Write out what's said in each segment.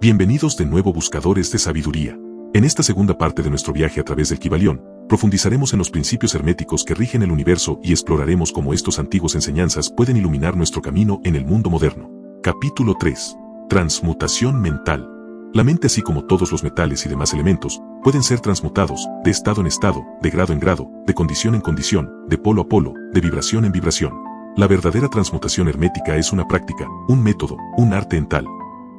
Bienvenidos de nuevo buscadores de sabiduría. En esta segunda parte de nuestro viaje a través del Kybalión, profundizaremos en los principios herméticos que rigen el universo y exploraremos cómo estos antiguos enseñanzas pueden iluminar nuestro camino en el mundo moderno. Capítulo 3. Transmutación mental. La mente, así como todos los metales y demás elementos, pueden ser transmutados, de estado en estado, de grado en grado, de condición en condición, de polo a polo, de vibración en vibración. La verdadera transmutación hermética es una práctica, un método, un arte en tal.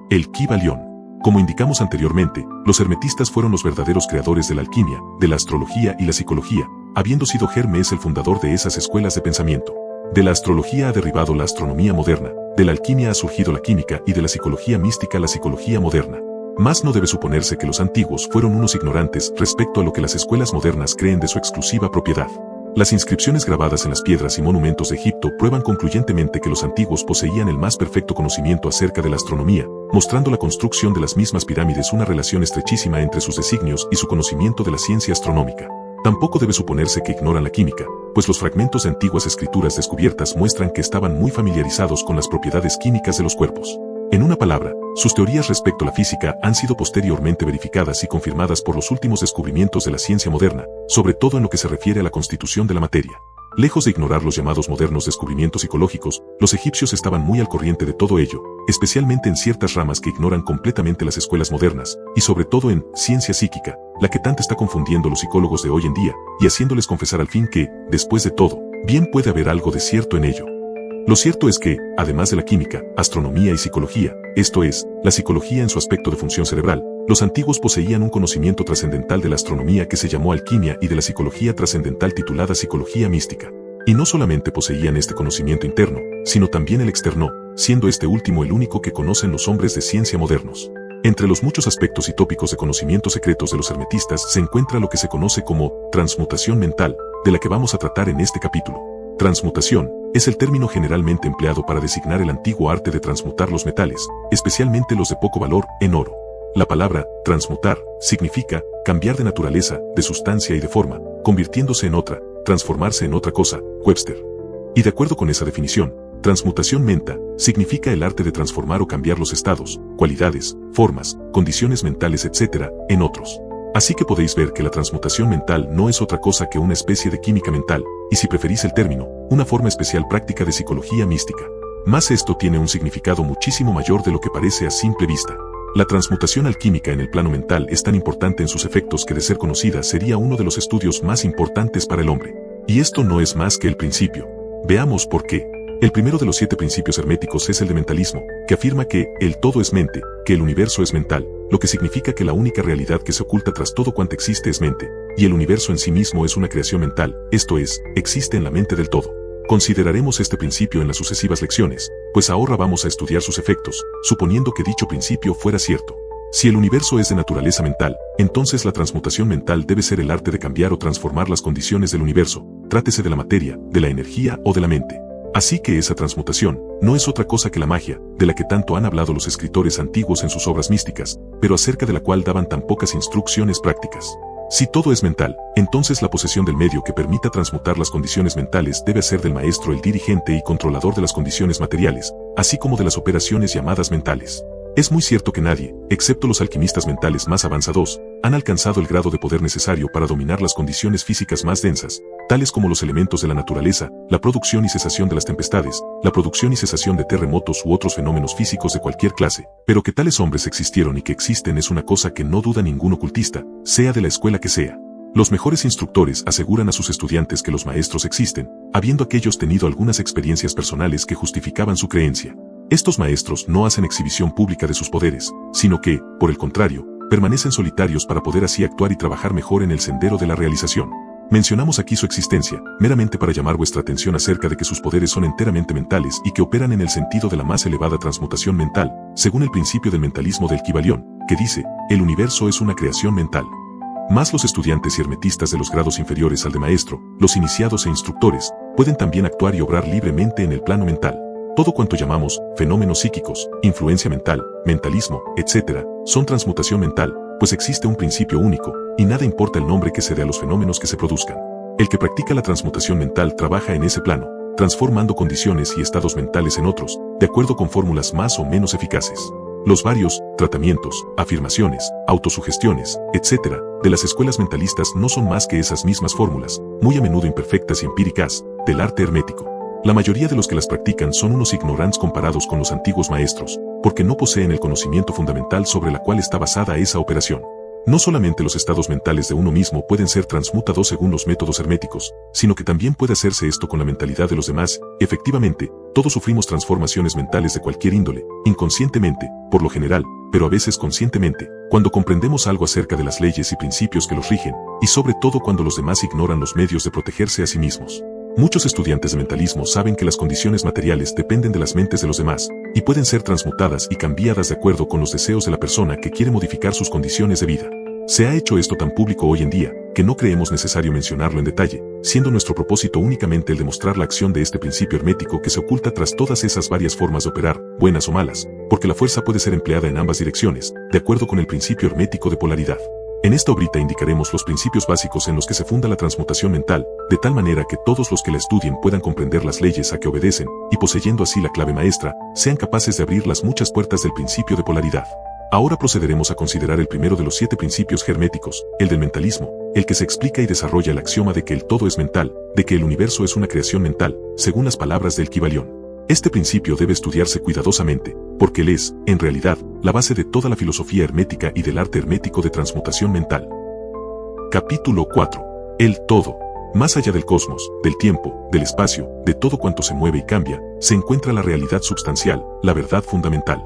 El Kybalión. Como indicamos anteriormente, los hermetistas fueron los verdaderos creadores de la alquimia, de la astrología y la psicología, habiendo sido Hermes el fundador de esas escuelas de pensamiento. De la astrología ha derivado la astronomía moderna, de la alquimia ha surgido la química y de la psicología mística la psicología moderna. Mas no debe suponerse que los antiguos fueron unos ignorantes respecto a lo que las escuelas modernas creen de su exclusiva propiedad. Las inscripciones grabadas en las piedras y monumentos de Egipto prueban concluyentemente que los antiguos poseían el más perfecto conocimiento acerca de la astronomía, mostrando la construcción de las mismas pirámides una relación estrechísima entre sus designios y su conocimiento de la ciencia astronómica. Tampoco debe suponerse que ignoran la química, pues los fragmentos de antiguas escrituras descubiertas muestran que estaban muy familiarizados con las propiedades químicas de los cuerpos. En una palabra, sus teorías respecto a la física han sido posteriormente verificadas y confirmadas por los últimos descubrimientos de la ciencia moderna, sobre todo en lo que se refiere a la constitución de la materia. Lejos de ignorar los llamados modernos descubrimientos psicológicos, los egipcios estaban muy al corriente de todo ello, especialmente en ciertas ramas que ignoran completamente las escuelas modernas, y sobre todo en ciencia psíquica, la que tanto está confundiendo a los psicólogos de hoy en día, y haciéndoles confesar al fin que, después de todo, bien puede haber algo de cierto en ello. Lo cierto es que, además de la química, astronomía y psicología, esto es, la psicología en su aspecto de función cerebral, los antiguos poseían un conocimiento trascendental de la astronomía que se llamó alquimia y de la psicología trascendental titulada psicología mística. Y no solamente poseían este conocimiento interno, sino también el externo, siendo este último el único que conocen los hombres de ciencia modernos. Entre los muchos aspectos y tópicos de conocimientos secretos de los hermetistas se encuentra lo que se conoce como transmutación mental, de la que vamos a tratar en este capítulo. Transmutación es el término generalmente empleado para designar el antiguo arte de transmutar los metales, especialmente los de poco valor, en oro. La palabra transmutar significa cambiar de naturaleza, de sustancia y de forma, convirtiéndose en otra, transformarse en otra cosa, Webster. Y de acuerdo con esa definición, transmutación menta significa el arte de transformar o cambiar los estados, cualidades, formas, condiciones mentales, etc., en otros. Así que podéis ver que la transmutación mental no es otra cosa que una especie de química mental, y si preferís el término, una forma especial práctica de psicología mística. Mas esto tiene un significado muchísimo mayor de lo que parece a simple vista. La transmutación alquímica en el plano mental es tan importante en sus efectos que de ser conocida sería uno de los estudios más importantes para el hombre. Y esto no es más que el principio. Veamos por qué. El primero de los 7 principios herméticos es el de mentalismo, que afirma que el todo es mente, que el universo es mental, lo que significa que la única realidad que se oculta tras todo cuanto existe es mente, y el universo en sí mismo es una creación mental, esto es, existe en la mente del todo. Consideraremos este principio en las sucesivas lecciones, pues ahora vamos a estudiar sus efectos, suponiendo que dicho principio fuera cierto. Si el universo es de naturaleza mental, entonces la transmutación mental debe ser el arte de cambiar o transformar las condiciones del universo, trátese de la materia, de la energía o de la mente. Así que esa transmutación no es otra cosa que la magia, de la que tanto han hablado los escritores antiguos en sus obras místicas, pero acerca de la cual daban tan pocas instrucciones prácticas. Si todo es mental, entonces la posesión del medio que permita transmutar las condiciones mentales debe ser del maestro el dirigente y controlador de las condiciones materiales, así como de las operaciones llamadas mentales. Es muy cierto que nadie, excepto los alquimistas mentales más avanzados, han alcanzado el grado de poder necesario para dominar las condiciones físicas más densas, tales como los elementos de la naturaleza, la producción y cesación de las tempestades, la producción y cesación de terremotos u otros fenómenos físicos de cualquier clase, pero que tales hombres existieron y que existen es una cosa que no duda ningún ocultista, sea de la escuela que sea. Los mejores instructores aseguran a sus estudiantes que los maestros existen, habiendo aquellos tenido algunas experiencias personales que justificaban su creencia. Estos maestros no hacen exhibición pública de sus poderes, sino que, por el contrario, permanecen solitarios para poder así actuar y trabajar mejor en el sendero de la realización. Mencionamos aquí su existencia, meramente para llamar vuestra atención acerca de que sus poderes son enteramente mentales y que operan en el sentido de la más elevada transmutación mental, según el principio del mentalismo del Kybalión, que dice, el universo es una creación mental. Más los estudiantes y hermetistas de los grados inferiores al de maestro, los iniciados e instructores, pueden también actuar y obrar libremente en el plano mental. Todo cuanto llamamos fenómenos psíquicos, influencia mental, mentalismo, etc., son transmutación mental, pues existe un principio único, y nada importa el nombre que se dé a los fenómenos que se produzcan. El que practica la transmutación mental trabaja en ese plano, transformando condiciones y estados mentales en otros, de acuerdo con fórmulas más o menos eficaces. Los varios tratamientos, afirmaciones, autosugestiones, etc., de las escuelas mentalistas no son más que esas mismas fórmulas, muy a menudo imperfectas y empíricas, del arte hermético. La mayoría de los que las practican son unos ignorantes comparados con los antiguos maestros, porque no poseen el conocimiento fundamental sobre la cual está basada esa operación. No solamente los estados mentales de uno mismo pueden ser transmutados según los métodos herméticos, sino que también puede hacerse esto con la mentalidad de los demás. Efectivamente, todos sufrimos transformaciones mentales de cualquier índole, inconscientemente, por lo general, pero a veces conscientemente, cuando comprendemos algo acerca de las leyes y principios que los rigen, y sobre todo cuando los demás ignoran los medios de protegerse a sí mismos. Muchos estudiantes de mentalismo saben que las condiciones materiales dependen de las mentes de los demás, y pueden ser transmutadas y cambiadas de acuerdo con los deseos de la persona que quiere modificar sus condiciones de vida. Se ha hecho esto tan público hoy en día, que no creemos necesario mencionarlo en detalle, siendo nuestro propósito únicamente el demostrar la acción de este principio hermético que se oculta tras todas esas varias formas de operar, buenas o malas, porque la fuerza puede ser empleada en ambas direcciones, de acuerdo con el principio hermético de polaridad. En esta obrita indicaremos los principios básicos en los que se funda la transmutación mental, de tal manera que todos los que la estudien puedan comprender las leyes a que obedecen, y poseyendo así la clave maestra, sean capaces de abrir las muchas puertas del principio de polaridad. Ahora procederemos a considerar el primero de los 7 principios herméticos, el del mentalismo, el que se explica y desarrolla el axioma de que el todo es mental, de que el universo es una creación mental, según las palabras del Kybalión. Este principio debe estudiarse cuidadosamente, porque él es, en realidad, la base de toda la filosofía hermética y del arte hermético de transmutación mental. Capítulo 4. El todo. Más allá del cosmos, del tiempo, del espacio, de todo cuanto se mueve y cambia, se encuentra la realidad substancial, la verdad fundamental.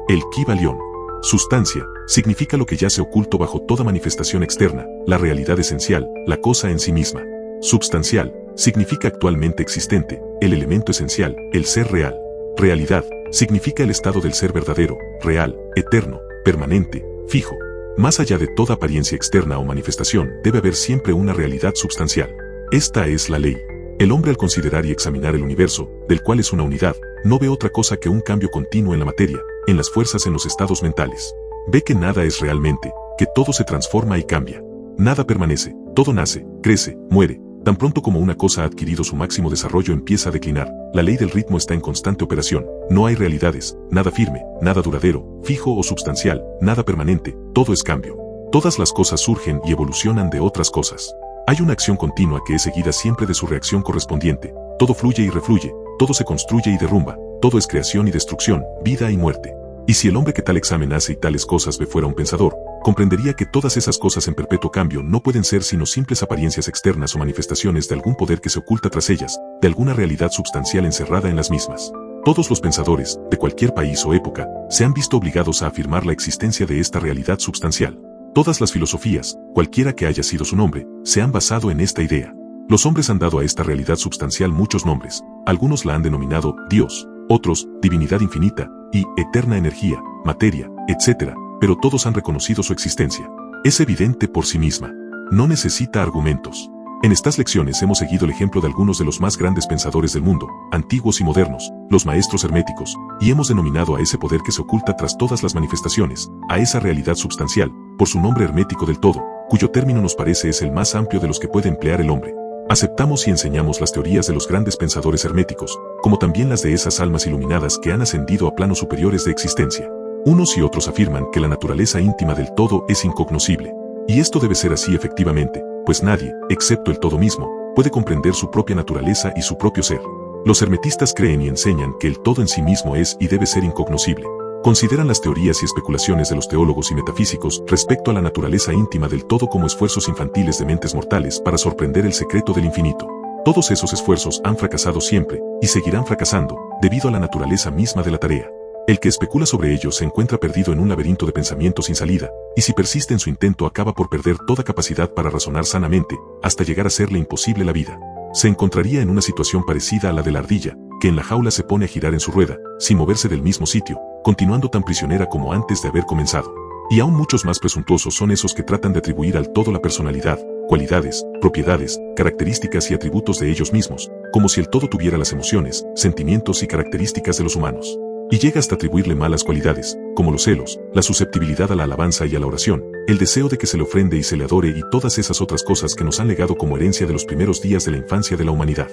El Kybalión. Sustancia, significa lo que yace oculto bajo toda manifestación externa, la realidad esencial, la cosa en sí misma. Substancial, significa actualmente existente, el elemento esencial, el ser real. Realidad, significa el estado del ser verdadero, real, eterno, permanente, fijo. Más allá de toda apariencia externa o manifestación, debe haber siempre una realidad substancial. Esta es la ley. El hombre al considerar y examinar el universo, del cual es una unidad, no ve otra cosa que un cambio continuo en la materia, en las fuerzas en los estados mentales. Ve que nada es realmente, que todo se transforma y cambia. Nada permanece, todo nace, crece, muere. Tan pronto como una cosa ha adquirido su máximo desarrollo empieza a declinar, la ley del ritmo está en constante operación, no hay realidades, nada firme, nada duradero, fijo o substancial, nada permanente, todo es cambio. Todas las cosas surgen y evolucionan de otras cosas. Hay una acción continua que es seguida siempre de su reacción correspondiente, todo fluye y refluye, todo se construye y derrumba, todo es creación y destrucción, vida y muerte. Y si el hombre que tal examen hace y tales cosas ve fuera un pensador, comprendería que todas esas cosas en perpetuo cambio no pueden ser sino simples apariencias externas o manifestaciones de algún poder que se oculta tras ellas, de alguna realidad substancial encerrada en las mismas. Todos los pensadores, de cualquier país o época, se han visto obligados a afirmar la existencia de esta realidad substancial. Todas las filosofías, cualquiera que haya sido su nombre, se han basado en esta idea. Los hombres han dado a esta realidad substancial muchos nombres, algunos la han denominado Dios, otros, divinidad infinita, y eterna energía, materia, etc., pero todos han reconocido su existencia. Es evidente por sí misma. No necesita argumentos. En estas lecciones hemos seguido el ejemplo de algunos de los más grandes pensadores del mundo, antiguos y modernos, los maestros herméticos, y hemos denominado a ese poder que se oculta tras todas las manifestaciones, a esa realidad substancial, por su nombre hermético del todo, cuyo término nos parece es el más amplio de los que puede emplear el hombre. Aceptamos y enseñamos las teorías de los grandes pensadores herméticos, como también las de esas almas iluminadas que han ascendido a planos superiores de existencia. Unos y otros afirman que la naturaleza íntima del todo es incognoscible. Y esto debe ser así efectivamente, pues nadie, excepto el todo mismo, puede comprender su propia naturaleza y su propio ser. Los hermetistas creen y enseñan que el todo en sí mismo es y debe ser incognoscible. Consideran las teorías y especulaciones de los teólogos y metafísicos respecto a la naturaleza íntima del todo como esfuerzos infantiles de mentes mortales para sorprender el secreto del infinito. Todos esos esfuerzos han fracasado siempre, y seguirán fracasando, debido a la naturaleza misma de la tarea. El que especula sobre ello se encuentra perdido en un laberinto de pensamiento sin salida, y si persiste en su intento acaba por perder toda capacidad para razonar sanamente, hasta llegar a serle imposible la vida. Se encontraría en una situación parecida a la de la ardilla, que en la jaula se pone a girar en su rueda, sin moverse del mismo sitio, continuando tan prisionera como antes de haber comenzado. Y aún muchos más presuntuosos son esos que tratan de atribuir al todo la personalidad, cualidades, propiedades, características y atributos de ellos mismos, como si el todo tuviera las emociones, sentimientos y características de los humanos. Y llega hasta atribuirle malas cualidades, como los celos, la susceptibilidad a la alabanza y a la oración, el deseo de que se le ofrende y se le adore y todas esas otras cosas que nos han legado como herencia de los primeros días de la infancia de la humanidad.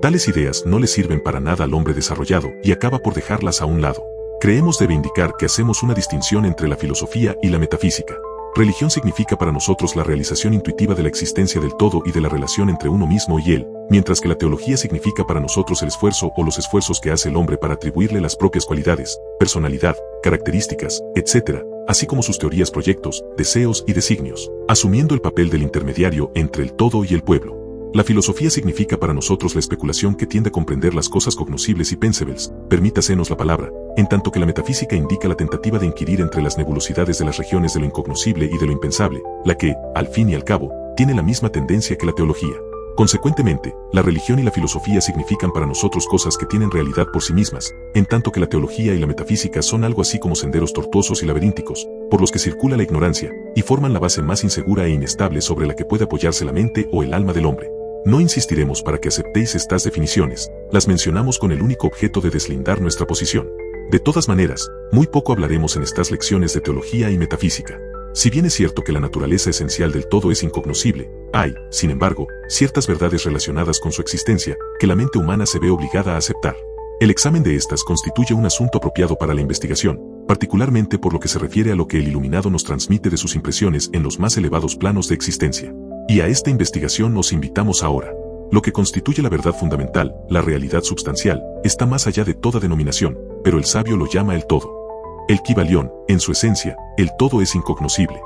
Tales ideas no le sirven para nada al hombre desarrollado y acaba por dejarlas a un lado. Creemos debe indicar que hacemos una distinción entre la filosofía y la metafísica. Religión significa para nosotros la realización intuitiva de la existencia del todo y de la relación entre uno mismo y él, mientras que la teología significa para nosotros el esfuerzo o los esfuerzos que hace el hombre para atribuirle las propias cualidades, personalidad, características, etc., así como sus teorías, proyectos, deseos y designios, asumiendo el papel del intermediario entre el todo y el pueblo. La filosofía significa para nosotros la especulación que tiende a comprender las cosas cognoscibles y pensables, permítasenos la palabra, en tanto que la metafísica indica la tentativa de inquirir entre las nebulosidades de las regiones de lo incognoscible y de lo impensable, la que, al fin y al cabo, tiene la misma tendencia que la teología. Consecuentemente, la religión y la filosofía significan para nosotros cosas que tienen realidad por sí mismas, en tanto que la teología y la metafísica son algo así como senderos tortuosos y laberínticos, por los que circula la ignorancia, y forman la base más insegura e inestable sobre la que puede apoyarse la mente o el alma del hombre. No insistiremos para que aceptéis estas definiciones, las mencionamos con el único objeto de deslindar nuestra posición. De todas maneras, muy poco hablaremos en estas lecciones de teología y metafísica. Si bien es cierto que la naturaleza esencial del todo es incognoscible, hay, sin embargo, ciertas verdades relacionadas con su existencia que la mente humana se ve obligada a aceptar. El examen de estas constituye un asunto apropiado para la investigación, particularmente por lo que se refiere a lo que el iluminado nos transmite de sus impresiones en los más elevados planos de existencia. Y a esta investigación nos invitamos ahora. Lo que constituye la verdad fundamental, la realidad substancial, está más allá de toda denominación, pero el sabio lo llama el todo. El Kybalión, en su esencia, el todo es incognoscible.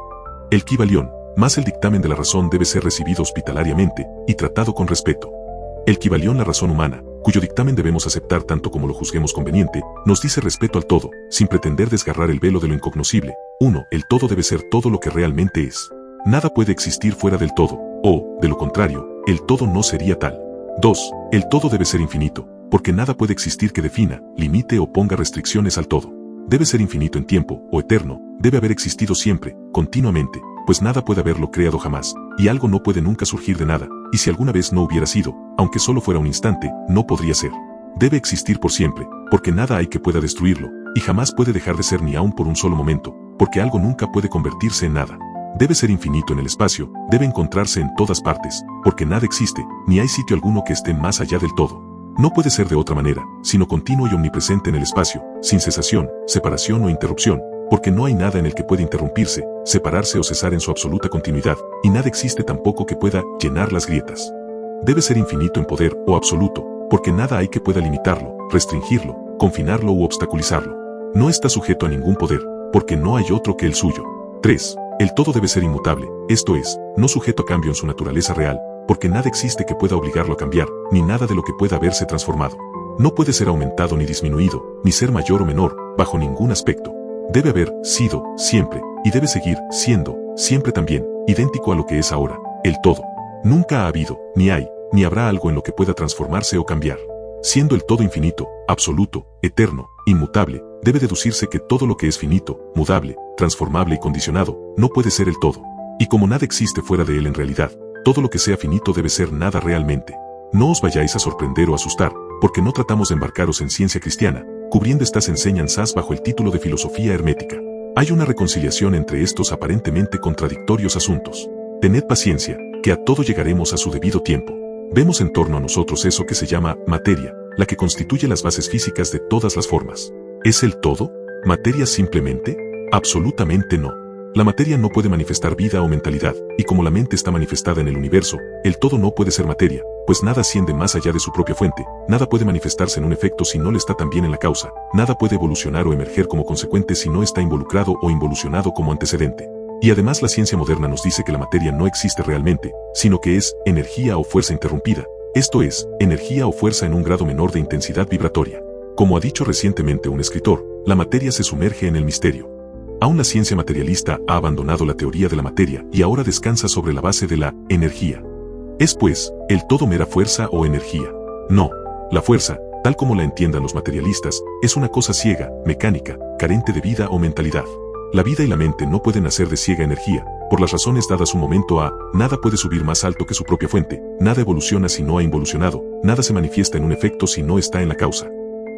El Kybalión, más el dictamen de la razón debe ser recibido hospitalariamente y tratado con respeto. El Kybalión, la razón humana, cuyo dictamen debemos aceptar tanto como lo juzguemos conveniente, nos dice respeto al todo, sin pretender desgarrar el velo de lo incognoscible. 1. El todo debe ser todo lo que realmente es. Nada puede existir fuera del todo, o, de lo contrario, el todo no sería tal. 2. El todo debe ser infinito, porque nada puede existir que defina, limite o ponga restricciones al todo. Debe ser infinito en tiempo, o eterno, debe haber existido siempre, continuamente, pues nada puede haberlo creado jamás, y algo no puede nunca surgir de nada, y si alguna vez no hubiera sido, aunque solo fuera un instante, no podría ser. Debe existir por siempre, porque nada hay que pueda destruirlo, y jamás puede dejar de ser ni aun por un solo momento, porque algo nunca puede convertirse en nada. Debe ser infinito en el espacio, debe encontrarse en todas partes, porque nada existe, ni hay sitio alguno que esté más allá del todo. No puede ser de otra manera, sino continuo y omnipresente en el espacio, sin cesación, separación o interrupción, porque no hay nada en el que pueda interrumpirse, separarse o cesar en su absoluta continuidad, y nada existe tampoco que pueda llenar las grietas. Debe ser infinito en poder o absoluto, porque nada hay que pueda limitarlo, restringirlo, confinarlo u obstaculizarlo. No está sujeto a ningún poder, porque no hay otro que el suyo. 3. El todo debe ser inmutable, esto es, no sujeto a cambio en su naturaleza real, porque nada existe que pueda obligarlo a cambiar, ni nada de lo que pueda haberse transformado. No puede ser aumentado ni disminuido, ni ser mayor o menor, bajo ningún aspecto. Debe haber sido, siempre, y debe seguir siendo, siempre también, idéntico a lo que es ahora, el todo. Nunca ha habido, ni hay, ni habrá algo en lo que pueda transformarse o cambiar. Siendo el todo infinito, absoluto, eterno, inmutable, debe deducirse que todo lo que es finito, mudable, transformable y condicionado, no puede ser el todo. Y como nada existe fuera de él en realidad, todo lo que sea finito debe ser nada realmente. No os vayáis a sorprender o asustar, porque no tratamos de embarcaros en ciencia cristiana, cubriendo estas enseñanzas bajo el título de filosofía hermética. Hay una reconciliación entre estos aparentemente contradictorios asuntos. Tened paciencia, que a todo llegaremos a su debido tiempo. Vemos en torno a nosotros eso que se llama materia, la que constituye las bases físicas de todas las formas. ¿Es el todo? ¿Materia simplemente? Absolutamente no. La materia no puede manifestar vida o mentalidad, y como la mente está manifestada en el universo, el todo no puede ser materia, pues nada asciende más allá de su propia fuente, nada puede manifestarse en un efecto si no le está también en la causa, nada puede evolucionar o emerger como consecuente si no está involucrado o involucionado como antecedente. Y además la ciencia moderna nos dice que la materia no existe realmente, sino que es energía o fuerza interrumpida, esto es, energía o fuerza en un grado menor de intensidad vibratoria. Como ha dicho recientemente un escritor, la materia se sumerge en el misterio. Aún la ciencia materialista ha abandonado la teoría de la materia y ahora descansa sobre la base de la energía. ¿Es pues, el todo mera fuerza o energía? No. La fuerza, tal como la entiendan los materialistas, es una cosa ciega, mecánica, carente de vida o mentalidad. La vida y la mente no pueden nacer de ciega energía, por las razones dadas un momento a, nada puede subir más alto que su propia fuente, nada evoluciona si no ha involucionado, nada se manifiesta en un efecto si no está en la causa.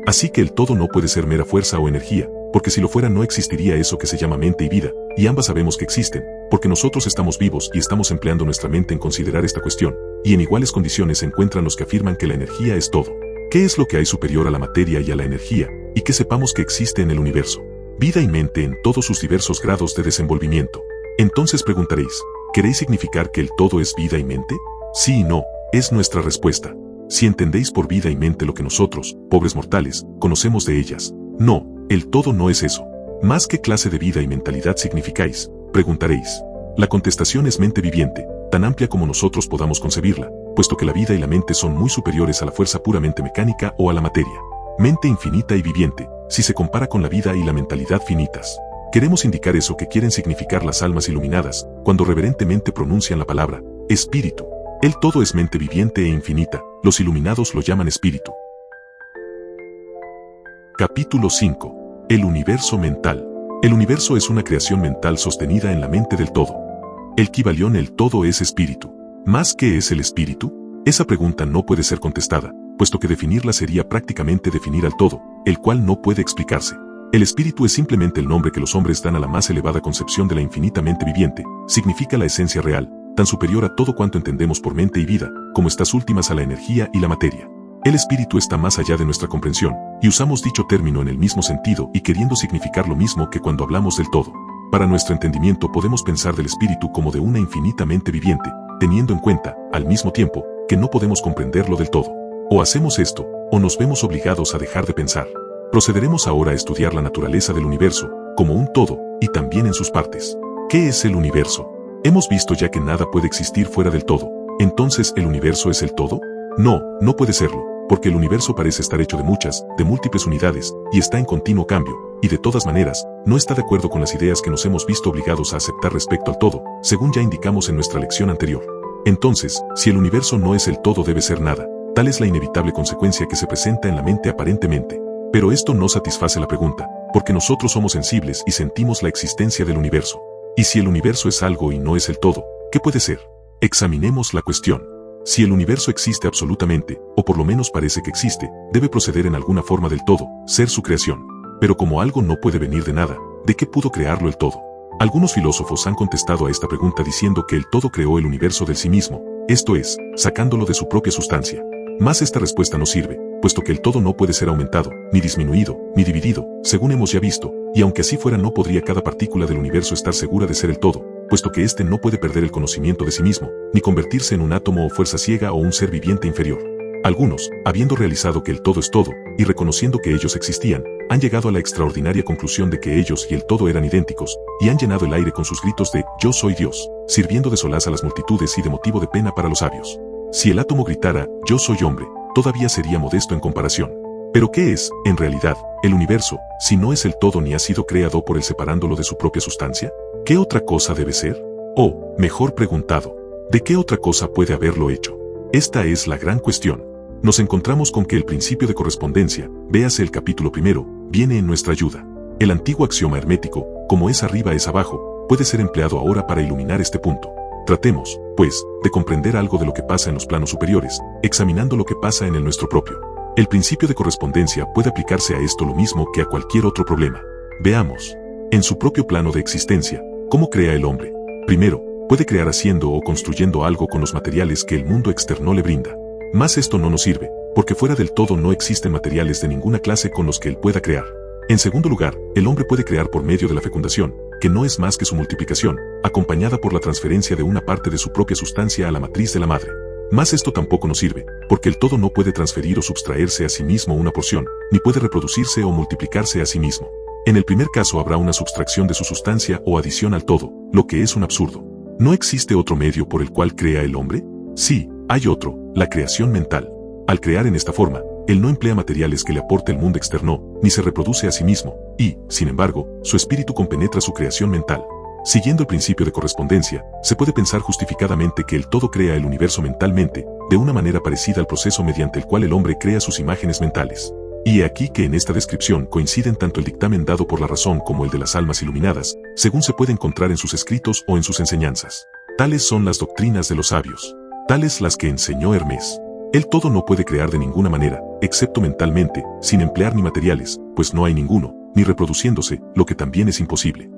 Así que el todo no puede ser mera fuerza o energía, porque si lo fuera no existiría eso que se llama mente y vida, y ambas sabemos que existen, porque nosotros estamos vivos y estamos empleando nuestra mente en considerar esta cuestión, y en iguales condiciones se encuentran los que afirman que la energía es todo. ¿Qué es lo que hay superior a la materia y a la energía? y que sepamos que existe en el universo vida y mente en todos sus diversos grados de desenvolvimiento. Entonces preguntaréis, ¿queréis significar que el todo es vida y mente? Sí y no, es nuestra respuesta. Si entendéis por vida y mente lo que nosotros, pobres mortales, conocemos de ellas. No, el todo no es eso. ¿Más qué clase de vida y mentalidad significáis? Preguntaréis. La contestación es mente viviente, tan amplia como nosotros podamos concebirla, puesto que la vida y la mente son muy superiores a la fuerza puramente mecánica o a la materia. Mente infinita y viviente, si se compara con la vida y la mentalidad finitas. Queremos indicar eso que quieren significar las almas iluminadas, cuando reverentemente pronuncian la palabra espíritu. El todo es mente viviente e infinita, los iluminados lo llaman espíritu. Capítulo 5. El universo mental. El universo es una creación mental sostenida en la mente del todo. El Kybalión, el todo es espíritu. ¿Más qué es el espíritu? Esa pregunta no puede ser contestada, puesto que definirla sería prácticamente definir al todo, el cual no puede explicarse. El espíritu es simplemente el nombre que los hombres dan a la más elevada concepción de la infinitamente viviente, significa la esencia real, tan superior a todo cuanto entendemos por mente y vida, como estas últimas a la energía y la materia. El espíritu está más allá de nuestra comprensión, y usamos dicho término en el mismo sentido y queriendo significar lo mismo que cuando hablamos del todo. Para nuestro entendimiento podemos pensar del espíritu como de una infinitamente viviente, teniendo en cuenta, al mismo tiempo, que no podemos comprenderlo del todo. O hacemos esto, o nos vemos obligados a dejar de pensar. Procederemos ahora a estudiar la naturaleza del universo, como un todo, y también en sus partes. ¿Qué es el universo? Hemos visto ya que nada puede existir fuera del todo. ¿Entonces el universo es el todo? No, no puede serlo, porque el universo parece estar hecho de múltiples unidades, y está en continuo cambio, y de todas maneras, no está de acuerdo con las ideas que nos hemos visto obligados a aceptar respecto al todo, según ya indicamos en nuestra lección anterior. Entonces, si el universo no es el todo, debe ser nada. Tal es la inevitable consecuencia que se presenta en la mente aparentemente. Pero esto no satisface la pregunta, porque nosotros somos sensibles y sentimos la existencia del universo. Y si el universo es algo y no es el todo, ¿qué puede ser? Examinemos la cuestión. Si el universo existe absolutamente, o por lo menos parece que existe, debe proceder en alguna forma del todo, ser su creación. Pero como algo no puede venir de nada, ¿de qué pudo crearlo el todo? Algunos filósofos han contestado a esta pregunta diciendo que el todo creó el universo del sí mismo, esto es, sacándolo de su propia sustancia. Mas esta respuesta no sirve, puesto que el todo no puede ser aumentado, ni disminuido, ni dividido, según hemos ya visto, y aunque así fuera no podría cada partícula del universo estar segura de ser el todo, puesto que éste no puede perder el conocimiento de sí mismo, ni convertirse en un átomo o fuerza ciega o un ser viviente inferior. Algunos, habiendo realizado que el todo es todo, y reconociendo que ellos existían, han llegado a la extraordinaria conclusión de que ellos y el todo eran idénticos, y han llenado el aire con sus gritos de «Yo soy Dios», sirviendo de solaz a las multitudes y de motivo de pena para los sabios. Si el átomo gritara «Yo soy hombre», todavía sería modesto en comparación. Pero ¿qué es, en realidad, el universo, si no es el todo ni ha sido creado por él separándolo de su propia sustancia? ¿Qué otra cosa debe ser? O, mejor preguntado, ¿de qué otra cosa puede haberlo hecho? Esta es la gran cuestión. Nos encontramos con que el principio de correspondencia, véase el capítulo 1, viene en nuestra ayuda. El antiguo axioma hermético, como es arriba es abajo, puede ser empleado ahora para iluminar este punto. Tratemos, pues, de comprender algo de lo que pasa en los planos superiores, examinando lo que pasa en el nuestro propio. El principio de correspondencia puede aplicarse a esto lo mismo que a cualquier otro problema. Veamos. En su propio plano de existencia, ¿cómo crea el hombre? Primero, puede crear haciendo o construyendo algo con los materiales que el mundo externo le brinda. Mas esto no nos sirve, porque fuera del todo no existen materiales de ninguna clase con los que él pueda crear. En segundo lugar, el hombre puede crear por medio de la fecundación, que no es más que su multiplicación, acompañada por la transferencia de una parte de su propia sustancia a la matriz de la madre. Mas esto tampoco nos sirve, porque el todo no puede transferir o subtraerse a sí mismo una porción, ni puede reproducirse o multiplicarse a sí mismo. En el primer caso habrá una subtracción de su sustancia o adición al todo, lo que es un absurdo. ¿No existe otro medio por el cual crea el hombre? Sí, hay otro, la creación mental. Al crear en esta forma, él no emplea materiales que le aporte el mundo externo, ni se reproduce a sí mismo, y, sin embargo, su espíritu compenetra su creación mental. Siguiendo el principio de correspondencia, se puede pensar justificadamente que el todo crea el universo mentalmente, de una manera parecida al proceso mediante el cual el hombre crea sus imágenes mentales. Y he aquí que en esta descripción coinciden tanto el dictamen dado por la razón como el de las almas iluminadas, según se puede encontrar en sus escritos o en sus enseñanzas. Tales son las doctrinas de los sabios. Tales las que enseñó Hermes. El todo no puede crear de ninguna manera, excepto mentalmente, sin emplear ni materiales, pues no hay ninguno, ni reproduciéndose, lo que también es imposible.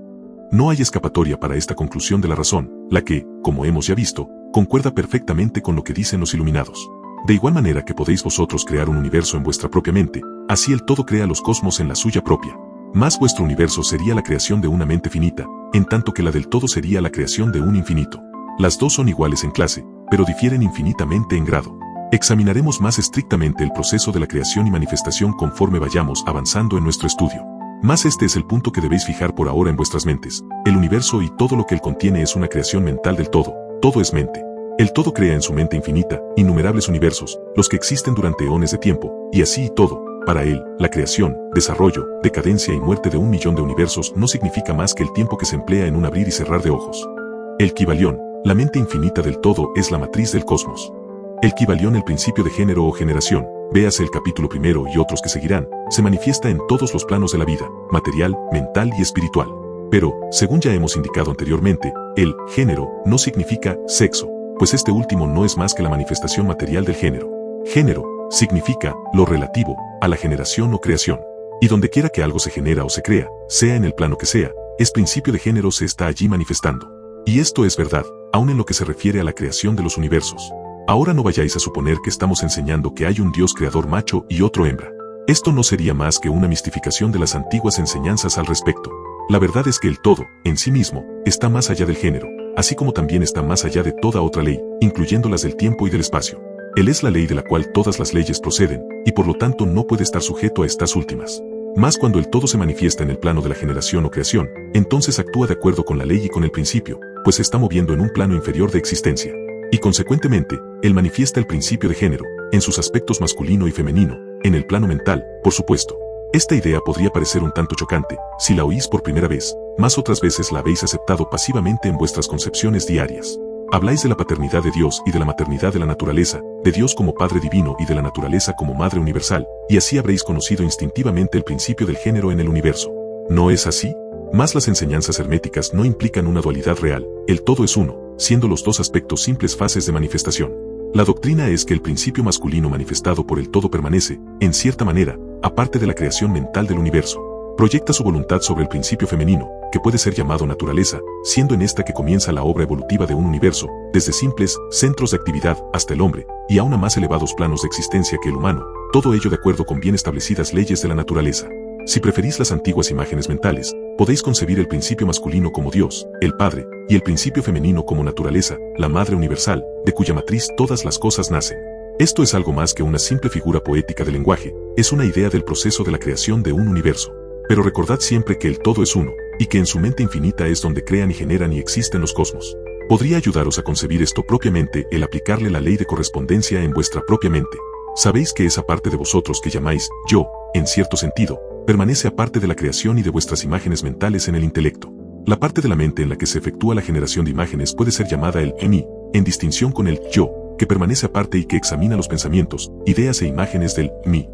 No hay escapatoria para esta conclusión de la razón, la que, como hemos ya visto, concuerda perfectamente con lo que dicen los iluminados. De igual manera que podéis vosotros crear un universo en vuestra propia mente, así el todo crea los cosmos en la suya propia. Mas vuestro universo sería la creación de una mente finita, en tanto que la del todo sería la creación de un infinito. Las dos son iguales en clase, pero difieren infinitamente en grado. Examinaremos más estrictamente el proceso de la creación y manifestación conforme vayamos avanzando en nuestro estudio. Mas este es el punto que debéis fijar por ahora en vuestras mentes. El universo y todo lo que él contiene es una creación mental del todo. Todo es mente. El todo crea en su mente infinita, innumerables universos, los que existen durante eones de tiempo, y así y todo. Para él, la creación, desarrollo, decadencia y muerte de 1.000.000 de universos no significa más que el tiempo que se emplea en un abrir y cerrar de ojos. El Kybalión, la mente infinita del todo, es la matriz del cosmos. El Kybalión, el principio de género o generación, véase el capítulo primero y otros que seguirán, se manifiesta en todos los planos de la vida, material, mental y espiritual. Pero, según ya hemos indicado anteriormente, el género no significa sexo, pues este último no es más que la manifestación material del género. Género significa lo relativo a la generación o creación. Y donde quiera que algo se genera o se crea, sea en el plano que sea, es principio de género se está allí manifestando. Y esto es verdad, aun en lo que se refiere a la creación de los universos. Ahora no vayáis a suponer que estamos enseñando que hay un Dios creador macho y otro hembra. Esto no sería más que una mistificación de las antiguas enseñanzas al respecto. La verdad es que el todo, en sí mismo, está más allá del género, así como también está más allá de toda otra ley, incluyendo las del tiempo y del espacio. Él es la ley de la cual todas las leyes proceden, y por lo tanto no puede estar sujeto a estas últimas. Mas cuando el todo se manifiesta en el plano de la generación o creación, entonces actúa de acuerdo con la ley y con el principio, pues se está moviendo en un plano inferior de existencia. Y consecuentemente, él manifiesta el principio de género, en sus aspectos masculino y femenino, en el plano mental, por supuesto. Esta idea podría parecer un tanto chocante, si la oís por primera vez, mas otras veces la habéis aceptado pasivamente en vuestras concepciones diarias. Habláis de la paternidad de Dios y de la maternidad de la naturaleza, de Dios como Padre divino y de la naturaleza como Madre universal, y así habréis conocido instintivamente el principio del género en el universo. ¿No es así? Mas las enseñanzas herméticas no implican una dualidad real, el todo es uno, siendo los dos aspectos simples fases de manifestación. La doctrina es que el principio masculino manifestado por el todo permanece, en cierta manera, aparte de la creación mental del universo. Proyecta su voluntad sobre el principio femenino, que puede ser llamado naturaleza, siendo en esta que comienza la obra evolutiva de un universo, desde simples centros de actividad hasta el hombre, y aún a más elevados planos de existencia que el humano, todo ello de acuerdo con bien establecidas leyes de la naturaleza. Si preferís las antiguas imágenes mentales, podéis concebir el principio masculino como Dios, el Padre, y el principio femenino como naturaleza, la Madre universal, de cuya matriz todas las cosas nacen. Esto es algo más que una simple figura poética del lenguaje, es una idea del proceso de la creación de un universo. Pero recordad siempre que el todo es uno, y que en su mente infinita es donde crean y generan y existen los cosmos. Podría ayudaros a concebir esto propiamente el aplicarle la ley de correspondencia en vuestra propia mente. Sabéis que esa parte de vosotros que llamáis yo, en cierto sentido, permanece aparte de la creación y de vuestras imágenes mentales en el intelecto. La parte de la mente en la que se efectúa la generación de imágenes puede ser llamada el mí, en distinción con el yo, que permanece aparte y que examina los pensamientos, ideas e imágenes del mí.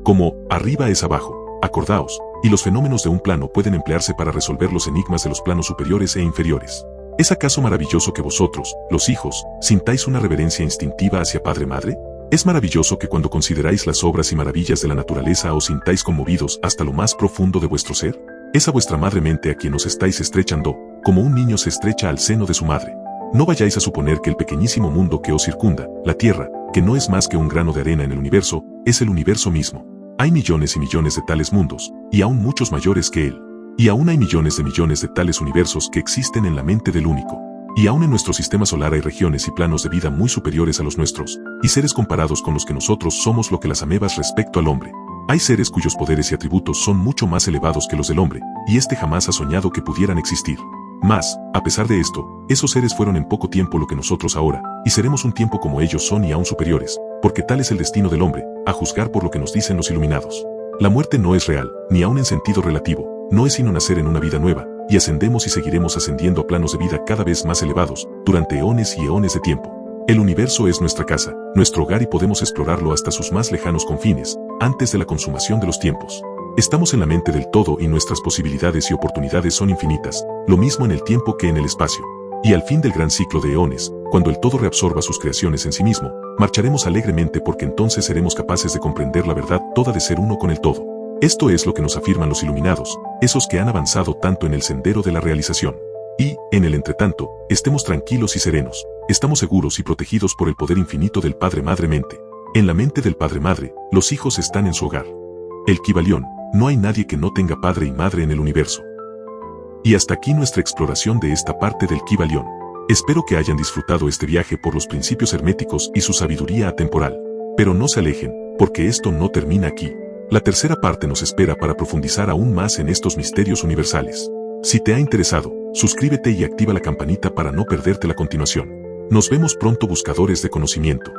Como arriba es abajo, acordaos, y los fenómenos de un plano pueden emplearse para resolver los enigmas de los planos superiores e inferiores. ¿Es acaso maravilloso que vosotros, los hijos, sintáis una reverencia instintiva hacia Padre-Madre? ¿Es maravilloso que cuando consideráis las obras y maravillas de la naturaleza os sintáis conmovidos hasta lo más profundo de vuestro ser? Es a vuestra madre mente a quien os estáis estrechando, como un niño se estrecha al seno de su madre. No vayáis a suponer que el pequeñísimo mundo que os circunda, la Tierra, que no es más que un grano de arena en el universo, es el universo mismo. Hay millones y millones de tales mundos, y aún muchos mayores que él. Y aún hay millones de tales universos que existen en la mente del único. Y aún en nuestro sistema solar hay regiones y planos de vida muy superiores a los nuestros, y seres comparados con los que nosotros somos lo que las amebas respecto al hombre. Hay seres cuyos poderes y atributos son mucho más elevados que los del hombre, y este jamás ha soñado que pudieran existir. Mas, a pesar de esto, esos seres fueron en poco tiempo lo que nosotros ahora, y seremos un tiempo como ellos son y aún superiores, porque tal es el destino del hombre, a juzgar por lo que nos dicen los iluminados. La muerte no es real, ni aún en sentido relativo, no es sino nacer en una vida nueva, y ascendemos y seguiremos ascendiendo a planos de vida cada vez más elevados, durante eones y eones de tiempo. El universo es nuestra casa, nuestro hogar y podemos explorarlo hasta sus más lejanos confines, antes de la consumación de los tiempos. Estamos en la mente del todo y nuestras posibilidades y oportunidades son infinitas, lo mismo en el tiempo que en el espacio. Y al fin del gran ciclo de eones, cuando el todo reabsorba sus creaciones en sí mismo, marcharemos alegremente porque entonces seremos capaces de comprender la verdad toda de ser uno con el todo. Esto es lo que nos afirman los iluminados, esos que han avanzado tanto en el sendero de la realización. Y, en el entretanto, estemos tranquilos y serenos, estamos seguros y protegidos por el poder infinito del Padre Madre Mente. En la mente del padre-madre, los hijos están en su hogar. El Kybalión, no hay nadie que no tenga padre y madre en el universo. Y hasta aquí nuestra exploración de esta parte del Kybalión. Espero que hayan disfrutado este viaje por los principios herméticos y su sabiduría atemporal. Pero no se alejen, porque esto no termina aquí. La tercera parte nos espera para profundizar aún más en estos misterios universales. Si te ha interesado, suscríbete y activa la campanita para no perderte la continuación. Nos vemos pronto, buscadores de conocimiento.